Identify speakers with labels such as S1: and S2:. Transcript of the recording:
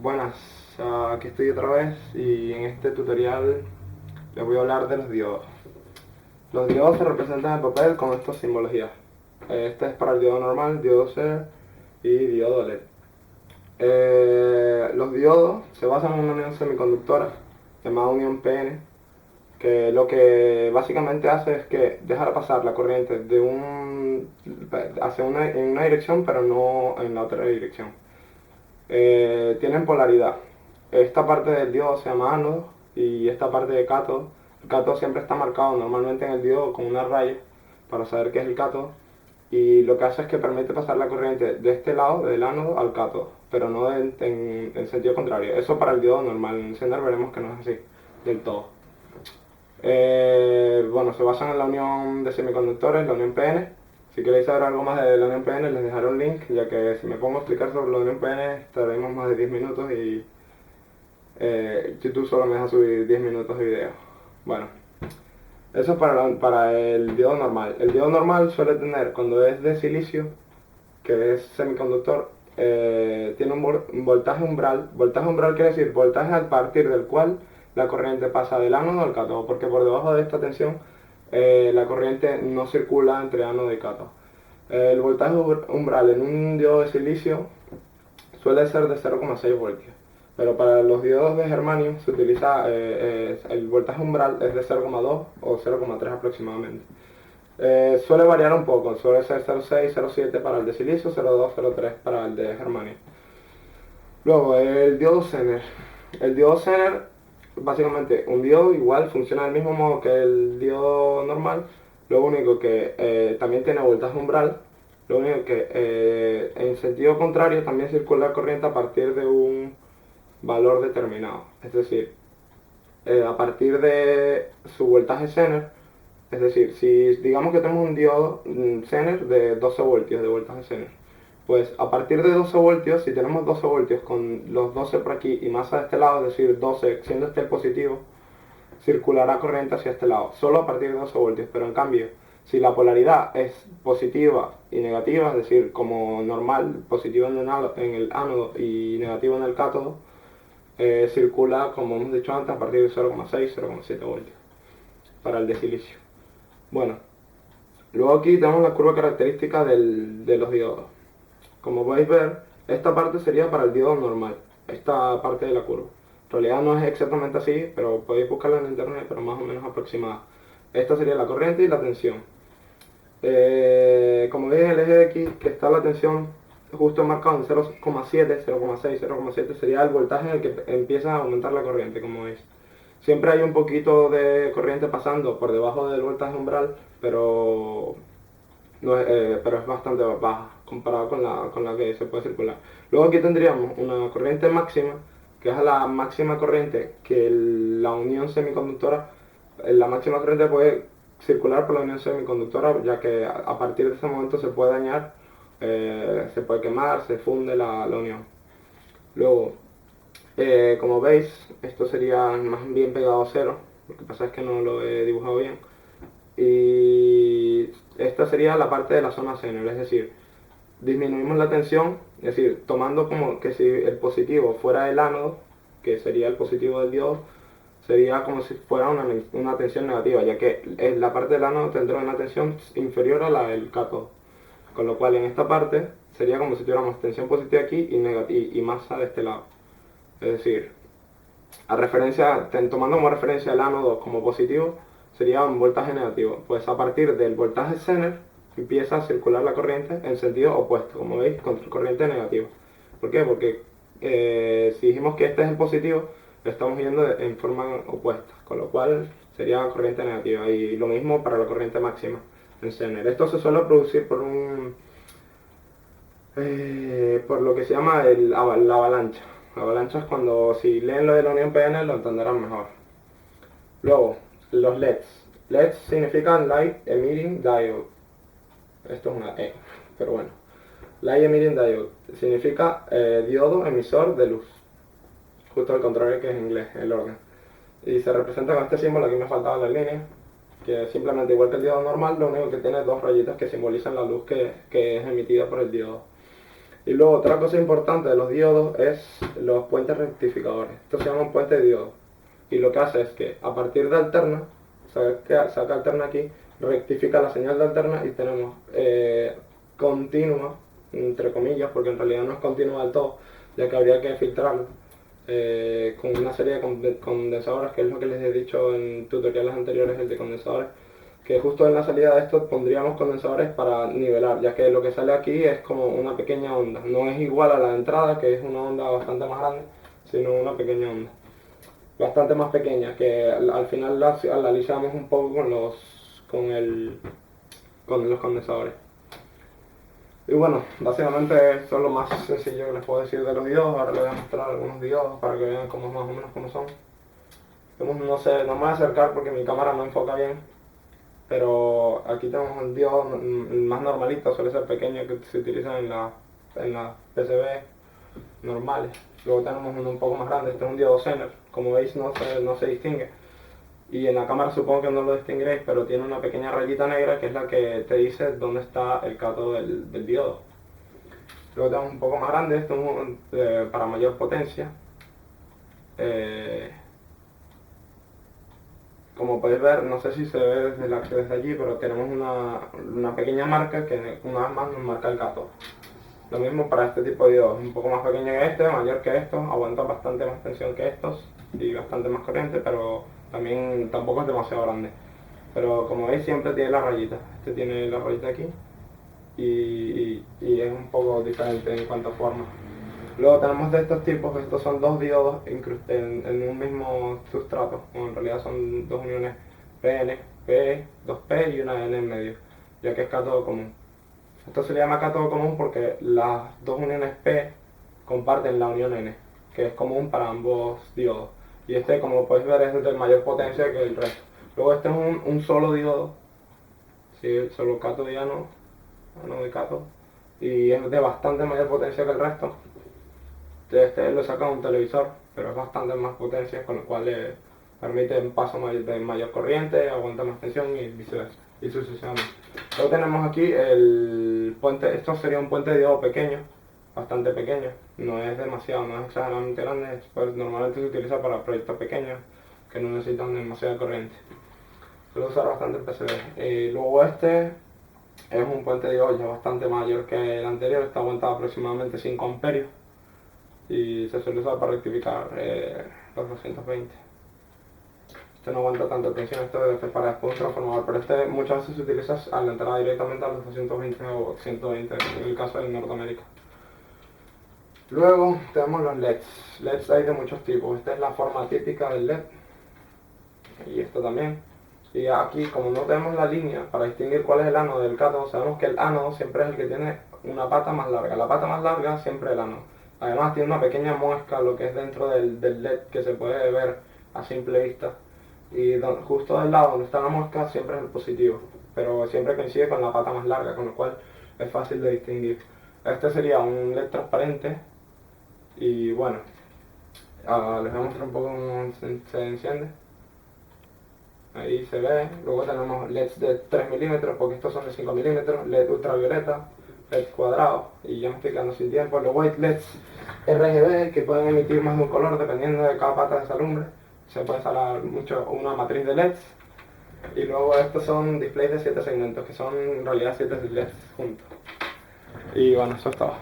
S1: Buenas, aquí estoy otra vez y en este tutorial les voy a hablar de los diodos. Los diodos se representan en papel con estas simbologías. Este es para el diodo normal, diodo C y diodo LED. Los diodos se basan en una unión semiconductora llamada unión PN, que lo que básicamente hace es que deja pasar la corriente en una dirección pero no en la otra dirección. Tienen polaridad. Esta parte del diodo se llama ánodo y esta parte de cátodo. El cátodo siempre está marcado normalmente en el diodo con una raya para saber qué es el cátodo. Y lo que hace es que permite pasar la corriente de este lado, del ánodo, al cátodo, pero no en sentido contrario. Eso para el diodo normal. En Zener veremos que no es así del todo. Bueno, se basan en la unión de semiconductores, la unión PN. Si queréis saber algo más de la unión PN, les dejaré un link, ya que si me pongo a explicar sobre la unión PN, estaremos más de 10 minutos y YouTube solo me deja subir 10 minutos de video. Bueno, eso es para el diodo normal. El diodo normal suele tener, cuando es de silicio, que es semiconductor, tiene un voltaje umbral. Voltaje umbral quiere decir voltaje a partir del cual la corriente pasa del ánodo al cátodo, porque por debajo de esta tensión la corriente no circula entre ánodo y cátodo. El voltaje umbral en un diodo de silicio suele ser de 0,6 voltios, pero para los diodos de germanio se utiliza el voltaje umbral es de 0,2 o 0,3 aproximadamente. Suele variar un poco, suele ser 0,6, 0,7 para el de silicio, 0,2, 0,3 para el de germanio. Luego, el diodo Zener. El diodo Zener, básicamente, un diodo igual, funciona del mismo modo que el diodo normal, lo único que también tiene voltaje umbral, lo único que en sentido contrario también circula corriente a partir de un valor determinado. Es decir, a partir de su voltaje Zener, es decir, si digamos que tenemos un diodo Zener de 12 voltios de voltaje Zener, pues a partir de 12 voltios, si tenemos 12 voltios con los 12 por aquí y más a este lado, es decir, 12 siendo este el positivo, circulará corriente hacia este lado, solo a partir de 12 voltios, pero en cambio, si la polaridad es positiva y negativa, es decir, como normal, positivo en el ánodo y negativo en el cátodo, circula, como hemos dicho antes, a partir de 0,6, 0,7 voltios para el de silicio. Bueno, luego aquí tenemos la curva característica de los diodos. Como podéis ver, esta parte sería para el diodo normal, esta parte de la curva. En realidad no es exactamente así, pero podéis buscarla en internet, pero más o menos aproximada. Esta sería la corriente y la tensión. Como veis en el eje de X, que está la tensión justo marcado en 0,7, 0,6, 0,7, sería el voltaje en el que empieza a aumentar la corriente, como veis. Siempre hay un poquito de corriente pasando por debajo del voltaje umbral, pero pero es bastante baja comparado con la que se puede circular. Luego aquí tendríamos una corriente máxima, que es la máxima corriente que la unión semiconductora, la máxima corriente puede circular por la unión semiconductora, ya que a partir de ese momento se puede dañar, se puede quemar, se funde la unión. Luego, como veis, esto sería más bien pegado a cero, lo que pasa es que no lo he dibujado bien. Y esta sería la parte de la zona Zener, es decir, disminuimos la tensión, es decir, tomando como que si el positivo fuera el ánodo, que sería el positivo del diodo, sería como si fuera una tensión negativa, ya que la parte del ánodo tendrá una tensión inferior a la del cátodo. Con lo cual en esta parte sería como si tuviéramos tensión positiva aquí y masa de este lado. Es decir, tomando como referencia el ánodo como positivo, sería un voltaje negativo. Pues a partir del voltaje Zener empieza a circular la corriente en sentido opuesto, como veis, con corriente negativa. ¿Por qué? Porque si dijimos que este es el positivo, lo estamos viendo en forma opuesta, con lo cual sería corriente negativa. Y lo mismo para la corriente máxima en Zener. Esto se suele producir por lo que se llama la avalancha. La avalancha es cuando, si leen lo de la unión PN, lo entenderán mejor. Luego, los LEDs. LEDs significan Light Emitting Diode. Esto es una E, pero bueno. Light Emitting Diode significa diodo emisor de luz. Justo al contrario que en inglés, el orden. Y se representa con este símbolo, aquí me faltaba la línea, que simplemente igual que el diodo normal, lo único que tiene dos rayitas que simbolizan la luz que es emitida por el diodo. Y luego otra cosa importante de los diodos es los puentes rectificadores. Esto se llama un puente de diodo. Y lo que hace es que a partir de alterna, saca alterna aquí, rectifica la señal de alterna y tenemos continua, entre comillas, porque en realidad no es continua del todo, ya que habría que filtrarlo con una serie de condensadores, que es lo que les he dicho en tutoriales anteriores, el de condensadores, que justo en la salida de esto pondríamos condensadores para nivelar, ya que lo que sale aquí es como una pequeña onda, no es igual a la de entrada, que es una onda bastante más grande, sino una pequeña onda, bastante más pequeña, que al final la analizamos un poco con los condensadores. Y bueno, básicamente eso es lo más sencillo que les puedo decir de los diodos. Ahora les voy a mostrar algunos diodos para que vean cómo más o menos cómo son. No sé, no me voy a acercar porque mi cámara no enfoca bien, pero aquí tenemos un diodo más normalito, suele ser pequeño, que se utiliza en las PCB normales. Luego tenemos uno un poco más grande, este es un diodo Zener, como veis no se distingue. Y en la cámara supongo que no lo distinguiréis, pero tiene una pequeña rayita negra que es la que te dice dónde está el cátodo del diodo. Luego tenemos un poco más grande, esto es para mayor potencia. Como podéis ver, no sé si se ve desde allí, pero tenemos una pequeña marca que una vez más nos marca el cátodo. Lo mismo para este tipo de diodos, un poco más pequeño que este, mayor que estos, aguanta bastante más tensión que estos y bastante más corriente, pero también tampoco es demasiado grande. Pero como veis siempre tiene la rayita, este tiene la rayita aquí y es un poco diferente en cuanto a forma. Luego tenemos de estos tipos, estos son dos diodos en un mismo sustrato, bueno, en realidad son dos uniones PN, P, 2P y una N en medio, ya que es cátodo común. Esto se le llama cátodo común porque las dos uniones P comparten la unión N, que es común para ambos diodos. Y este, como podéis ver, es de mayor potencia que el resto. Luego este es un solo diodo, ¿sí? Solo cátodo y ánodo de cátodo, y es de bastante mayor potencia que el resto. Este lo saca un televisor, pero es bastante más potencia, con lo cual le permite un paso de mayor corriente, aguanta más tensión y viceversa, y sucesivamente. Luego tenemos aquí el puente, esto sería un puente de diodo pequeño, bastante pequeño, no es demasiado, no es exageradamente grande, pues normalmente se utiliza para proyectos pequeños que no necesitan demasiada corriente. Suele usar bastante el PCB. Luego este es un puente de diodo ya bastante mayor que el anterior, está aguantado aproximadamente 5 amperios y se suele usar para rectificar los 220. Este no aguanta tanta tensión, esto es para después un transformador, pero este muchas veces se utiliza al entrar directamente a los 220 o 120 en el caso de Norteamérica. Luego tenemos los LEDs. LEDs hay de muchos tipos, esta es la forma típica del LED y esto también. Y aquí, como no tenemos la línea para distinguir cuál es el ánodo del cátodo, sabemos que el ánodo siempre es el que tiene una pata más larga. La pata más larga siempre es el ánodo. Además tiene una pequeña muesca, lo que es dentro del LED, que se puede ver a simple vista. Y justo del lado donde está la muesca siempre es el positivo, pero siempre coincide con la pata más larga, con lo cual es fácil de distinguir. Este sería un LED transparente y bueno, les voy a mostrar un poco cómo se enciende. Ahí se ve. Luego tenemos LEDs de 3 milímetros, porque estos son de 5 milímetros, LED ultravioleta, LED cuadrado, y ya me estoy quedando sin tiempo. Los white LEDs RGB, que pueden emitir más de un color dependiendo de cada pata de esa lumbre. Se puede instalar una matriz de LEDs. Y luego estos son displays de 7 segmentos, que son en realidad 7 LEDs juntos. Y bueno, eso es todo.